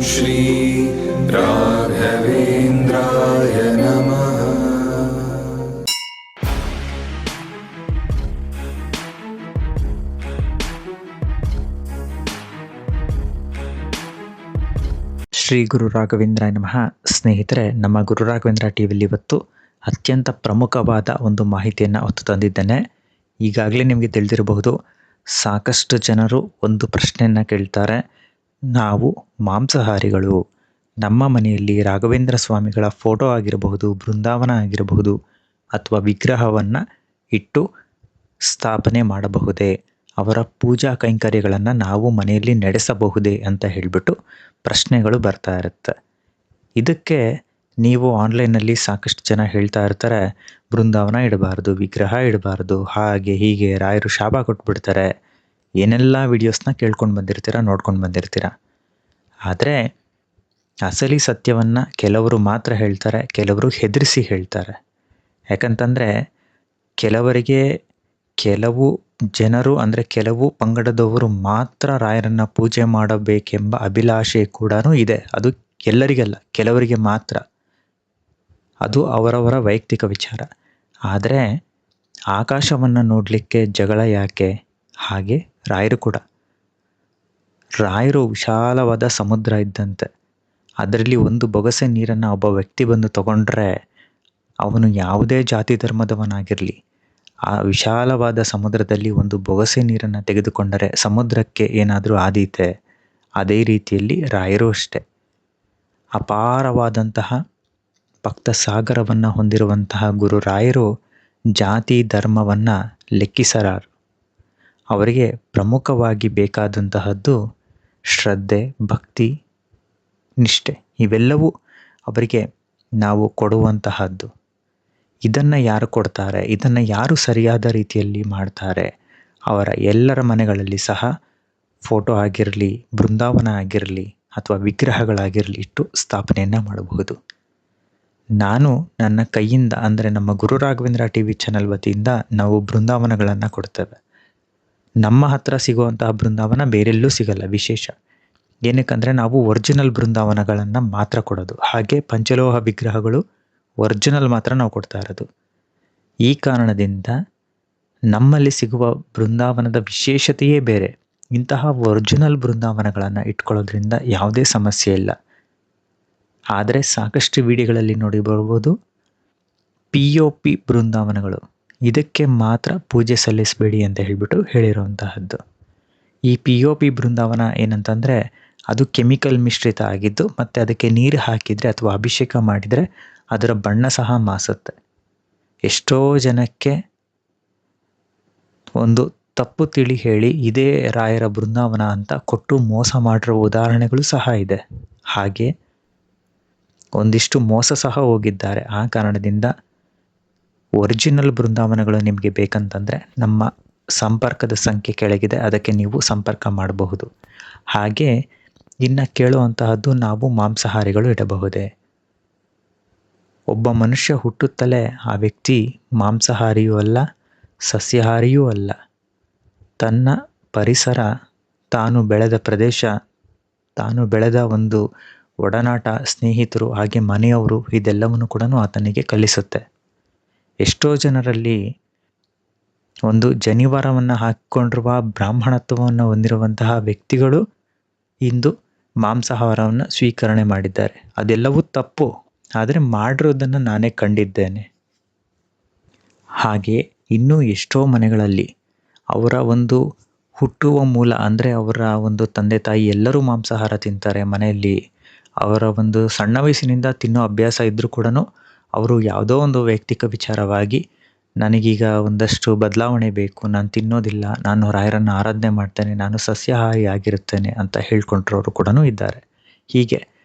श्री राघवेन्द्राय नमः। ಶ್ರೀ ಗುರು ರಾಘವೇಂದ್ರಾಯ ನಮಃ. ಸ್ನೇಹಿತರೆ, ನಮ್ಮ ಗುರು ರಾಘವೇಂದ್ರ ಟಿವಿಯಲ್ಲಿ ಇವತ್ತು ಅತ್ಯಂತ ಪ್ರಮುಖವಾದ ಒಂದು ಮಾಹಿತಿಯನ್ನು ಹೊತ್ತು ತಂದಿದ್ದೇನೆ. ಈಗಾಗಲೇ ನಿಮಗೆ ತಿಳಿದಿರಬಹುದು, ಸಾಕಷ್ಟು ಜನರು ಒಂದು ಪ್ರಶ್ನೆಯನ್ನು ಕೇಳ್ತಾರೆ. ನಾವು ಮಾಂಸಾಹಾರಿಗಳು, ನಮ್ಮ ಮನೆಯಲ್ಲಿ ರಾಘವೇಂದ್ರ ಸ್ವಾಮಿಗಳ ಫೋಟೋ ಆಗಿರಬಹುದು, ಬೃಂದಾವನ ಆಗಿರಬಹುದು, ಅಥವಾ ವಿಗ್ರಹವನ್ನು ಇಟ್ಟು ಸ್ಥಾಪನೆ ಮಾಡಬಹುದೇ, ಅವರ ಪೂಜಾ ಕೈಂಕರ್ಯಗಳನ್ನು ನಾವು ಮನೆಯಲ್ಲಿ ನಡೆಸಬಹುದೇ ಅಂತ ಹೇಳಿಬಿಟ್ಟು ಪ್ರಶ್ನೆಗಳು ಬರ್ತಾ ಇರುತ್ತೆ. ಇದಕ್ಕೆ ನೀವು ಆನ್ಲೈನಲ್ಲಿ ಸಾಕಷ್ಟು ಜನ ಹೇಳ್ತಾ ಇರ್ತಾರೆ, ಬೃಂದಾವನ ಇಡಬಾರ್ದು, ವಿಗ್ರಹ ಇಡಬಾರ್ದು, ಹಾಗೆ ಹೀಗೆ ರಾಯರು ಶಾಪ ಕೊಟ್ಬಿಡ್ತಾರೆ, ಏನೆಲ್ಲ ವಿಡಿಯೋಸ್ನ ಕೇಳ್ಕೊಂಡು ಬಂದಿರ್ತೀರ, ನೋಡ್ಕೊಂಡು ಬಂದಿರ್ತೀರ. ಆದರೆ ಅಸಲಿ ಸತ್ಯವನ್ನು ಕೆಲವರು ಮಾತ್ರ ಹೇಳ್ತಾರೆ, ಕೆಲವರು ಹೆದರಿಸಿ ಹೇಳ್ತಾರೆ. ಯಾಕಂತಂದರೆ ಕೆಲವು ಜನರು, ಅಂದರೆ ಕೆಲವು ಪಂಗಡದವರು ಮಾತ್ರ ರಾಯರನ್ನು ಪೂಜೆ ಮಾಡಬೇಕೆಂಬ ಅಭಿಲಾಷೆ ಕೂಡ ಇದೆ. ಅದು ಎಲ್ಲರಿಗಲ್ಲ, ಕೆಲವರಿಗೆ ಮಾತ್ರ. ಅದು ಅವರವರ ವೈಯಕ್ತಿಕ ವಿಚಾರ. ಆದರೆ ಆಕಾಶವನ್ನು ನೋಡಲಿಕ್ಕೆ ಜಗಳ ಯಾಕೆ? ಹಾಗೆ ರಾಯರು ಕೂಡ. ರಾಯರು ವಿಶಾಲವಾದ ಸಮುದ್ರ ಇದ್ದಂತೆ. ಅದರಲ್ಲಿ ಒಂದು ಬೊಗಸೆ ನೀರನ್ನು ಒಬ್ಬ ವ್ಯಕ್ತಿ ಬಂದು ತಗೊಂಡ್ರೆ, ಅವನು ಯಾವುದೇ ಜಾತಿ ಧರ್ಮದವನಾಗಿರಲಿ, ಆ ವಿಶಾಲವಾದ ಸಮುದ್ರದಲ್ಲಿ ಒಂದು ಬೊಗಸೆ ನೀರನ್ನು ತೆಗೆದುಕೊಂಡರೆ ಸಮುದ್ರಕ್ಕೆ ಏನಾದರೂ ಆದೀತೆ? ಅದೇ ರೀತಿಯಲ್ಲಿ ರಾಯರು ಅಷ್ಟೆ. ಅಪಾರವಾದಂತಹ ಭಕ್ತ ಸಾಗರವನ್ನು ಹೊಂದಿರುವಂತಹ ಗುರು ರಾಯರು ಜಾತಿ ಧರ್ಮವನ್ನು ಲೆಕ್ಕಿಸಲಾರರು. ಅವರಿಗೆ ಪ್ರಮುಖವಾಗಿ ಬೇಕಾದಂತಹದ್ದು ಶ್ರದ್ಧೆ, ಭಕ್ತಿ, ನಿಷ್ಠೆ. ಇವೆಲ್ಲವೂ ಅವರಿಗೆ ನಾವು ಕೊಡುವಂತಹದ್ದು. ಇದನ್ನು ಯಾರು ಕೊಡ್ತಾರೆ, ಇದನ್ನು ಯಾರು ಸರಿಯಾದ ರೀತಿಯಲ್ಲಿ ಮಾಡ್ತಾರೆ, ಅವರ ಎಲ್ಲರ ಮನೆಗಳಲ್ಲಿ ಸಹ ಫೋಟೋ ಆಗಿರಲಿ, ಬೃಂದಾವನ ಆಗಿರಲಿ, ಅಥವಾ ವಿಗ್ರಹಗಳಾಗಿರಲಿ ಇಟ್ಟು ಸ್ಥಾಪನೆಯನ್ನು ಮಾಡಬಹುದು. ನಾನು ನನ್ನ ಕೈಯಿಂದ, ಅಂದರೆ ನಮ್ಮ ಗುರು ರಾಘವೇಂದ್ರ ಟಿವಿ ಚಾನಲ್ ವತಿಯಿಂದ ನಾವು ಬೃಂದಾವನಗಳನ್ನು ಕೊಡ್ತೇವೆ. ನಮ್ಮ ಹತ್ರ ಸಿಗುವಂತಹ ಬೃಂದಾವನ ಬೇರೆಲ್ಲೂ ಸಿಗಲ್ಲ. ವಿಶೇಷ ಏನಕ್ಕಂದರೆ ನಾವು ಒರಿಜಿನಲ್ ಬೃಂದಾವನಗಳನ್ನು ಮಾತ್ರ ಕೊಡೋದು. ಹಾಗೆ ಪಂಚಲೋಹ ವಿಗ್ರಹಗಳು ಒರಿಜಿನಲ್ ಮಾತ್ರ ನಾವು ಕೊಡ್ತಾ ಇರೋದು. ಈ ಕಾರಣದಿಂದ ನಮ್ಮಲ್ಲಿ ಸಿಗುವ ಬೃಂದಾವನದ ವಿಶೇಷತೆಯೇ ಬೇರೆ. ಇಂತಹ ಒರಿಜಿನಲ್ ಬೃಂದಾವನಗಳನ್ನು ಇಟ್ಕೊಳ್ಳೋದ್ರಿಂದ ಯಾವುದೇ ಸಮಸ್ಯೆ ಇಲ್ಲ. ಆದರೆ ಸಾಕಷ್ಟು ವಿಡಿಯೋಗಳಲ್ಲಿ ನೋಡಿ ಬರ್ಬೋದು, POP ಬೃಂದಾವನಗಳು, ಇದಕ್ಕೆ ಮಾತ್ರ ಪೂಜೆ ಸಲ್ಲಿಸಬೇಡಿ ಅಂತ ಹೇಳಿಬಿಟ್ಟು ಹೇಳಿರುವಂತಹದ್ದು. ಈ POP ಬೃಂದಾವನ ಏನಂತಂದರೆ, ಅದು ಕೆಮಿಕಲ್ ಮಿಶ್ರಿತ ಆಗಿದ್ದು, ಮತ್ತು ಅದಕ್ಕೆ ನೀರು ಹಾಕಿದರೆ ಅಥವಾ ಅಭಿಷೇಕ ಮಾಡಿದರೆ ಅದರ ಬಣ್ಣ ಸಹ ಮಾಸುತ್ತೆ. ಎಷ್ಟೋ ಜನಕ್ಕೆ ಒಂದು ತಪ್ಪು ತಿಳಿ ಹೇಳಿ ಇದೇ ರಾಯರ ಬೃಂದಾವನ ಅಂತ ಕೊಟ್ಟು ಮೋಸ ಮಾಡಿರೋ ಉದಾಹರಣೆಗಳು ಸಹ ಇದೆ. ಹಾಗೆ ಒಂದಿಷ್ಟು ಮೋಸ ಸಹ ಹೋಗಿದ್ದಾರೆ. ಆ ಕಾರಣದಿಂದ ಒರಿಜಿನಲ್ ಬೃಂದಾವನಗಳು ನಿಮಗೆ ಬೇಕಂತಂದರೆ ನಮ್ಮ ಸಂಪರ್ಕದ ಸಂಖ್ಯೆ ಕೆಳಗಿದೆ, ಅದಕ್ಕೆ ನೀವು ಸಂಪರ್ಕ ಮಾಡಬಹುದು. ಹಾಗೆ ಇನ್ನು ಕೇಳುವಂತಹದ್ದು, ನಾವು ಮಾಂಸಾಹಾರಿಗಳು ಇಡಬಹುದೇ? ಒಬ್ಬ ಮನುಷ್ಯ ಹುಟ್ಟುತ್ತಲೇ ಆ ವ್ಯಕ್ತಿ ಮಾಂಸಾಹಾರಿಯೂ ಅಲ್ಲ, ಸಸ್ಯಾಹಾರಿಯೂ ಅಲ್ಲ. ತನ್ನ ಪರಿಸರ, ತಾನು ಬೆಳೆದ ಪ್ರದೇಶ, ತಾನು ಬೆಳೆದ ಒಂದು ಒಡನಾಟ, ಸ್ನೇಹಿತರು, ಹಾಗೆ ಮನೆಯವರು, ಇದೆಲ್ಲವನ್ನು ಕೂಡ ಆತನಿಗೆ ಕಲಿಸುತ್ತೆ. ಎಷ್ಟೋ ಜನರಲ್ಲಿ ಒಂದು ಜನಿವಾರವನ್ನು ಹಾಕಿಕೊಂಡಿರುವ ಬ್ರಾಹ್ಮಣತ್ವವನ್ನು ಹೊಂದಿರುವಂತಹ ವ್ಯಕ್ತಿಗಳು ಇಂದು ಮಾಂಸಾಹಾರವನ್ನು ಸ್ವೀಕರಣೆ ಮಾಡಿದ್ದಾರೆ. ಅದೆಲ್ಲವೂ ತಪ್ಪು, ಆದರೆ ಮಾಡಿರೋದನ್ನು ನಾನೇ ಕಂಡಿದ್ದೇನೆ. ಹಾಗೆ ಇನ್ನೂ ಎಷ್ಟೋ ಮನೆಗಳಲ್ಲಿ ಅವರ ಒಂದು ಹುಟ್ಟುವ ಮೂಲ, ಅಂದರೆ ಅವರ ಒಂದು ತಂದೆ ತಾಯಿ ಎಲ್ಲರೂ ಮಾಂಸಾಹಾರ ತಿಂತಾರೆ ಮನೆಯಲ್ಲಿ. ಅವರ ಒಂದು ಸಣ್ಣ ವಯಸ್ಸಿನಿಂದ ತಿನ್ನೋ ಅಭ್ಯಾಸ ಇದ್ದರೂ ಕೂಡ ಅವರು ಯಾವುದೋ ಒಂದು ವೈಯಕ್ತಿಕ ವಿಚಾರವಾಗಿ, ನನಗೀಗ ಒಂದಷ್ಟು ಬದಲಾವಣೆ ಬೇಕು, ನಾನು ತಿನ್ನೋದಿಲ್ಲ, ನಾನು ರಾಯರನ್ನು ಆರಾಧನೆ ಮಾಡ್ತೇನೆ, ನಾನು ಸಸ್ಯಾಹಾರಿ ಆಗಿರುತ್ತೇನೆ ಅಂತ ಹೇಳ್ಕೊಂಡ್ರವರು ಕೂಡ ಇದ್ದಾರೆ. ಹೀಗೆ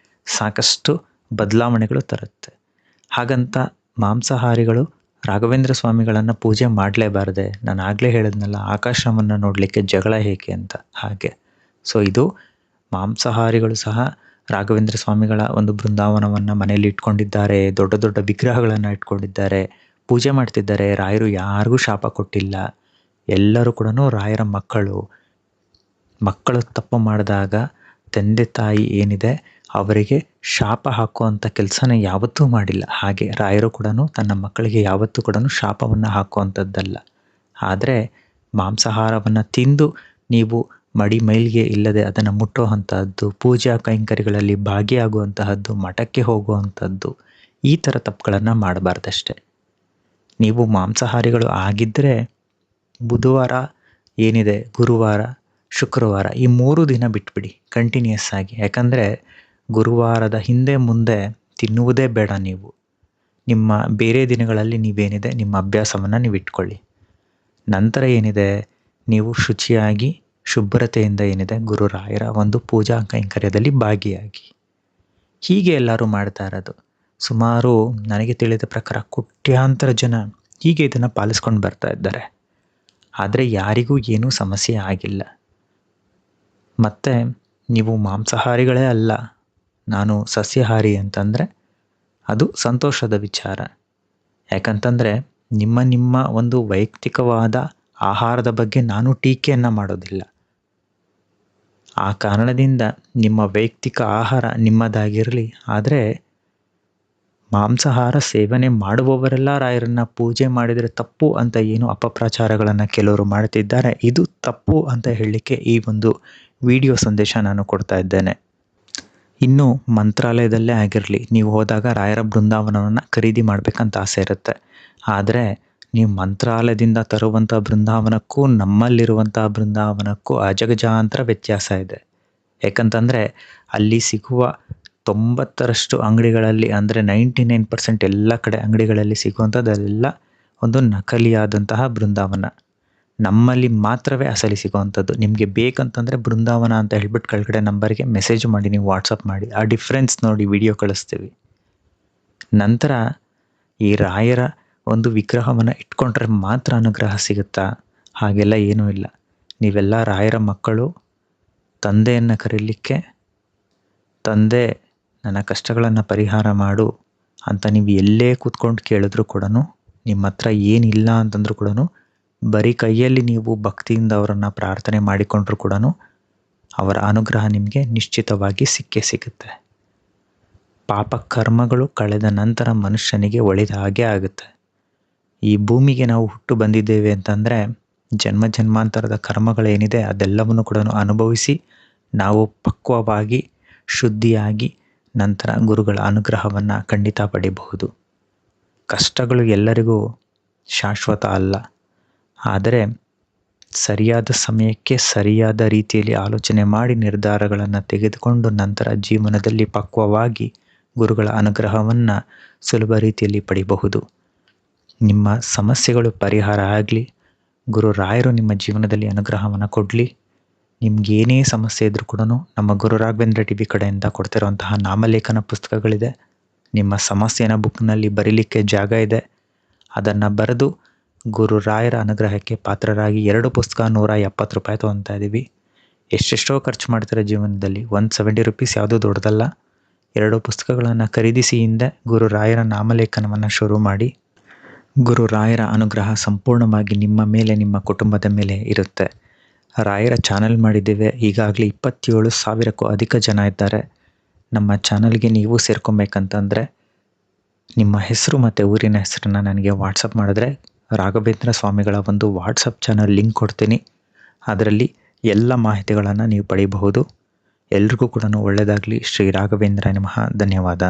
ಸಾಕಷ್ಟು ಬದಲಾವಣೆಗಳು ತರುತ್ತೆ. ಹಾಗಂತ ಮಾಂಸಾಹಾರಿಗಳು ರಾಘವೇಂದ್ರ ಸ್ವಾಮಿಗಳನ್ನು ಪೂಜೆ ಮಾಡಲೇಬಾರದೆ? ನಾನು ಆಗಲೇ ಹೇಳಿದ್ನಲ್ಲ, ಆಕಾಶವನ್ನು ನೋಡಲಿಕ್ಕೆ ಜಗಳ ಹೇಗೆ ಅಂತ. ಹಾಗೆ ಇದು ಮಾಂಸಾಹಾರಿಗಳು ಸಹ ರಾಘವೇಂದ್ರ ಸ್ವಾಮಿಗಳ ಒಂದು ಬೃಂದಾವನವನ್ನು ಮನೆಯಲ್ಲಿ ಇಟ್ಕೊಂಡಿದ್ದಾರೆ, ದೊಡ್ಡ ದೊಡ್ಡ ವಿಗ್ರಹಗಳನ್ನು ಇಟ್ಕೊಂಡಿದ್ದಾರೆ, ಪೂಜೆ ಮಾಡ್ತಿದ್ದಾರೆ. ರಾಯರು ಯಾರಿಗೂ ಶಾಪ ಕೊಟ್ಟಿಲ್ಲ. ಎಲ್ಲರೂ ಕೂಡ ರಾಯರ ಮಕ್ಕಳು ತಪ್ಪು ಮಾಡಿದಾಗ ತಂದೆ ತಾಯಿ ಏನಿದೆ ಅವರಿಗೆ ಶಾಪ ಹಾಕುವಂಥ ಕೆಲಸನ ಯಾವತ್ತೂ ಮಾಡಿಲ್ಲ. ಹಾಗೆ ರಾಯರು ಕೂಡ ತನ್ನ ಮಕ್ಕಳಿಗೆ ಯಾವತ್ತೂ ಕೂಡ ಶಾಪವನ್ನು ಹಾಕುವಂಥದ್ದಲ್ಲ. ಆದರೆ ಮಾಂಸಾಹಾರವನ್ನು ತಿಂದು ನೀವು ಮಡಿ ಮೈಲಿಗೆ ಇಲ್ಲದೆ ಅದನ್ನು ಮುಟ್ಟುವಂತಹದ್ದು, ಪೂಜಾ ಕೈಂಕರ್ಯಗಳಲ್ಲಿ ಭಾಗಿಯಾಗುವಂತಹದ್ದು, ಮಠಕ್ಕೆ ಹೋಗುವಂಥದ್ದು, ಈ ಥರ ತಪ್ಪುಗಳನ್ನು ಮಾಡಬಾರ್ದಷ್ಟೆ. ನೀವು ಮಾಂಸಾಹಾರಿಗಳು ಆಗಿದ್ದರೆ ಬುಧವಾರ ಏನಿದೆ, ಗುರುವಾರ, ಶುಕ್ರವಾರ ಈ 3 ದಿನ ಬಿಟ್ಬಿಡಿ ಕಂಟಿನ್ಯೂಸ್ ಆಗಿ. ಯಾಕಂದರೆ ಗುರುವಾರದ ಹಿಂದೆ ಮುಂದೆ ತಿನ್ನುವುದೇ ಬೇಡ ನೀವು. ನಿಮ್ಮ ಬೇರೆ ದಿನಗಳಲ್ಲಿ ನೀವೇನಿದೆ ನಿಮ್ಮ ಅಭ್ಯಾಸವನ್ನು ನೀವು ಇಟ್ಕೊಳ್ಳಿ. ನಂತರ ಏನಿದೆ, ನೀವು ಶುಚಿಯಾಗಿ ಶುಭ್ರತೆಯಿಂದ ಏನಿದೆ ಗುರುರಾಯರ ಒಂದು ಪೂಜಾ ಕೈಂಕರ್ಯದಲ್ಲಿ ಭಾಗಿಯಾಗಿ. ಹೀಗೆ ಎಲ್ಲರೂ ಮಾಡ್ತಾ ಇರೋದು. ಸುಮಾರು ನನಗೆ ತಿಳಿದ ಪ್ರಕಾರ ಕೋಟ್ಯಾಂತರ ಜನ ಹೀಗೆ ಇದನ್ನು ಪಾಲಿಸ್ಕೊಂಡು ಬರ್ತಾ ಇದ್ದಾರೆ. ಆದರೆ ಯಾರಿಗೂ ಏನೂ ಸಮಸ್ಯೆ ಆಗಿಲ್ಲ. ಮತ್ತು ನೀವು ಮಾಂಸಾಹಾರಿಗಳೇ ಅಲ್ಲ, ನಾನು ಸಸ್ಯಾಹಾರಿ ಅಂತಂದರೆ ಅದು ಸಂತೋಷದ ವಿಚಾರ. ಯಾಕಂತಂದರೆ ನಿಮ್ಮ ಒಂದು ವೈಯಕ್ತಿಕವಾದ ಆಹಾರದ ಬಗ್ಗೆ ನಾನು ಟೀಕೆಯನ್ನು ಮಾಡೋದಿಲ್ಲ. ಆ ಕಾರಣದಿಂದ ನಿಮ್ಮ ವೈಯಕ್ತಿಕ ಆಹಾರ ನಿಮ್ಮದಾಗಿರಲಿ. ಆದರೆ ಮಾಂಸಾಹಾರ ಸೇವನೆ ಮಾಡುವವರೆಲ್ಲ ರಾಯರನ್ನು ಪೂಜೆ ಮಾಡಿದರೆ ತಪ್ಪು ಅಂತ ಏನು ಅಪಪ್ರಚಾರಗಳನ್ನು ಕೆಲವರು ಮಾಡ್ತಿದ್ದಾರೆ, ಇದು ತಪ್ಪು ಅಂತ ಹೇಳಲಿಕ್ಕೆ ಈ ಒಂದು ವಿಡಿಯೋ ಸಂದೇಶ ನಾನು ಕೊಡ್ತಾ ಇದ್ದೇನೆ. ಇನ್ನು ಮಂತ್ರಾಲಯದಲ್ಲೇ ಆಗಿರಲಿ, ನೀವು ಹೋದಾಗ ರಾಯರ ಬೃಂದಾವನವನ್ನು ಖರೀದಿ ಮಾಡಬೇಕಂತ ಆಸೆ ಇರುತ್ತೆ. ಆದರೆ ನೀವು ಮಂತ್ರಾಲಯದಿಂದ ತರುವಂಥ ಬೃಂದಾವನಕ್ಕೂ ನಮ್ಮಲ್ಲಿರುವಂಥ ಬೃಂದಾವನಕ್ಕೂ ಅಜಗಜಾಂತರ ವ್ಯತ್ಯಾಸ ಇದೆ. ಯಾಕಂತಂದರೆ ಅಲ್ಲಿ ಸಿಗುವ 90% ಅಂಗಡಿಗಳಲ್ಲಿ, ಅಂದರೆ 99% ಎಲ್ಲ ಕಡೆ ಅಂಗಡಿಗಳಲ್ಲಿ ಸಿಗುವಂಥದ್ದೆಲ್ಲ ಒಂದು ನಕಲಿಯಾದಂತಹ ಬೃಂದಾವನ. ನಮ್ಮಲ್ಲಿ ಮಾತ್ರವೇ ಅಸಲಿ ಸಿಗುವಂಥದ್ದು. ನಿಮಗೆ ಬೇಕಂತಂದರೆ ಬೃಂದಾವನ ಅಂತ ಹೇಳ್ಬಿಟ್ಟು ಕೆಳಗಡೆ ನಂಬರ್ಗೆ ಮೆಸೇಜ್ ಮಾಡಿ, ನೀವು ವಾಟ್ಸಪ್ ಮಾಡಿ, ಆ ಡಿಫ್ರೆನ್ಸ್ ನೋಡಿ ವಿಡಿಯೋ ಕಳಿಸ್ತೀವಿ. ನಂತರ ಈ ರಾಯರ ಒಂದು ವಿಗ್ರಹವನ್ನು ಇಟ್ಕೊಂಡ್ರೆ ಮಾತ್ರ ಅನುಗ್ರಹ ಸಿಗುತ್ತಾ? ಹಾಗೆಲ್ಲ ಏನೂ ಇಲ್ಲ. ನೀವೆಲ್ಲ ರಾಯರ ಮಕ್ಕಳು. ತಂದೆಯನ್ನು ಕರೀಲಿಕ್ಕೆ, ತಂದೆ ನನ್ನ ಕಷ್ಟಗಳನ್ನು ಪರಿಹಾರ ಮಾಡು ಅಂತ ನೀವು ಎಲ್ಲೇ ಕೂತ್ಕೊಂಡು ಕೇಳಿದ್ರು ಕೂಡ, ನಿಮ್ಮ ಹತ್ರ ಏನಿಲ್ಲ ಅಂತಂದ್ರೂ ಕೂಡ, ಬರೀ ಕೈಯಲ್ಲಿ ನೀವು ಭಕ್ತಿಯಿಂದ ಅವರನ್ನು ಪ್ರಾರ್ಥನೆ ಮಾಡಿಕೊಂಡ್ರೂ ಕೂಡ ಅವರ ಅನುಗ್ರಹ ನಿಮಗೆ ನಿಶ್ಚಿತವಾಗಿ ಸಿಕ್ಕೇ ಸಿಗುತ್ತೆ. ಪಾಪ ಕರ್ಮಗಳು ಕಳೆದ ನಂತರ ಮನುಷ್ಯನಿಗೆ ಒಳ್ಳೆಯದ ಹಾಗೆ ಆಗುತ್ತೆ. ಈ ಭೂಮಿಗೆ ನಾವು ಹುಟ್ಟು ಬಂದಿದ್ದೇವೆ ಅಂತಂದರೆ ಜನ್ಮ ಜನ್ಮಾಂತರದ ಕರ್ಮಗಳೇನಿದೆ ಅದೆಲ್ಲವನ್ನು ಕೂಡ ಅನುಭವಿಸಿ ನಾವು ಪಕ್ವವಾಗಿ ಶುದ್ಧಿಯಾಗಿ ನಂತರ ಗುರುಗಳ ಅನುಗ್ರಹವನ್ನು ಖಂಡಿತ ಪಡಿಬಹುದು. ಕಷ್ಟಗಳು ಎಲ್ಲರಿಗೂ ಶಾಶ್ವತ ಅಲ್ಲ. ಆದರೆ ಸರಿಯಾದ ಸಮಯಕ್ಕೆ ಸರಿಯಾದ ರೀತಿಯಲ್ಲಿ ಆಲೋಚನೆ ಮಾಡಿ ನಿರ್ಧಾರಗಳನ್ನು ತೆಗೆದುಕೊಂಡು ನಂತರ ಜೀವನದಲ್ಲಿ ಪಕ್ವವಾಗಿ ಗುರುಗಳ ಅನುಗ್ರಹವನ್ನು ಸುಲಭ ರೀತಿಯಲ್ಲಿ ಪಡಿಬಹುದು. ನಿಮ್ಮ ಸಮಸ್ಯೆಗಳು ಪರಿಹಾರ ಆಗಲಿ, ಗುರು ರಾಯರು ನಿಮ್ಮ ಜೀವನದಲ್ಲಿ ಅನುಗ್ರಹವನ್ನು ಕೊಡಲಿ. ನಿಮಗೇನೇ ಸಮಸ್ಯೆ ಇದ್ರೂ ಕೂಡ ನಮ್ಮ ಗುರು ರಾಘವೇಂದ್ರ ಟಿವಿ ಕಡೆಯಿಂದ ಕೊಡ್ತಿರುವಂತಹ ನಾಮಲೇಖನ ಪುಸ್ತಕಗಳಿದೆ. ನಿಮ್ಮ ಸಮಸ್ಯೆನ ಬುಕ್ನಲ್ಲಿ ಬರೀಲಿಕ್ಕೆ ಜಾಗ ಇದೆ. ಅದನ್ನು ಬರೆದು ಗುರು ರಾಯರ ಅನುಗ್ರಹಕ್ಕೆ ಪಾತ್ರರಾಗಿ 2 ಪುಸ್ತಕ ₹170 ತೊಗೊತಾ ಇದ್ದೀವಿ. ಎಷ್ಟೆಷ್ಟೋ ಖರ್ಚು ಮಾಡ್ತಿರೋ ಜೀವನದಲ್ಲಿ ₹170 ಯಾವುದೂ ದೊಡ್ಡದಲ್ಲ. 2 ಪುಸ್ತಕಗಳನ್ನು ಖರೀದಿಸಿ ಹಿಂದೆ ಗುರು ರಾಯರ ನಾಮಲೇಖನವನ್ನು ಶುರು ಮಾಡಿ. ಗುರು ರಾಯರ ಅನುಗ್ರಹ ಸಂಪೂರ್ಣವಾಗಿ ನಿಮ್ಮ ಮೇಲೆ, ನಿಮ್ಮ ಕುಟುಂಬದ ಮೇಲೆ ಇರುತ್ತೆ. ರಾಯರ ಚಾನಲ್ ಮಾಡಿದ್ದೇವೆ. ಈಗಾಗಲೇ 27,000ಕ್ಕೂ ಅಧಿಕ ಜನ ಇದ್ದಾರೆ. ನಮ್ಮ ಚಾನಲ್ಗೆ ನೀವು ಸೇರ್ಕೊಬೇಕಂತಂದರೆ ನಿಮ್ಮ ಹೆಸರು ಮತ್ತು ಊರಿನ ಹೆಸರನ್ನು ನನಗೆ ವಾಟ್ಸಪ್ ಮಾಡಿದ್ರೆ ರಾಘವೇಂದ್ರ ಸ್ವಾಮಿಗಳ ಒಂದು ವಾಟ್ಸಪ್ ಚಾನಲ್ ಲಿಂಕ್ ಕೊಡ್ತೀನಿ. ಅದರಲ್ಲಿ ಎಲ್ಲ ಮಾಹಿತಿಗಳನ್ನು ನೀವು ಪಡೆಯಬಹುದು. ಎಲ್ರಿಗೂ ಕೂಡ ಒಳ್ಳೆಯದಾಗಲಿ. ಶ್ರೀ ರಾಘವೇಂದ್ರ ನಮಃ. ಧನ್ಯವಾದ.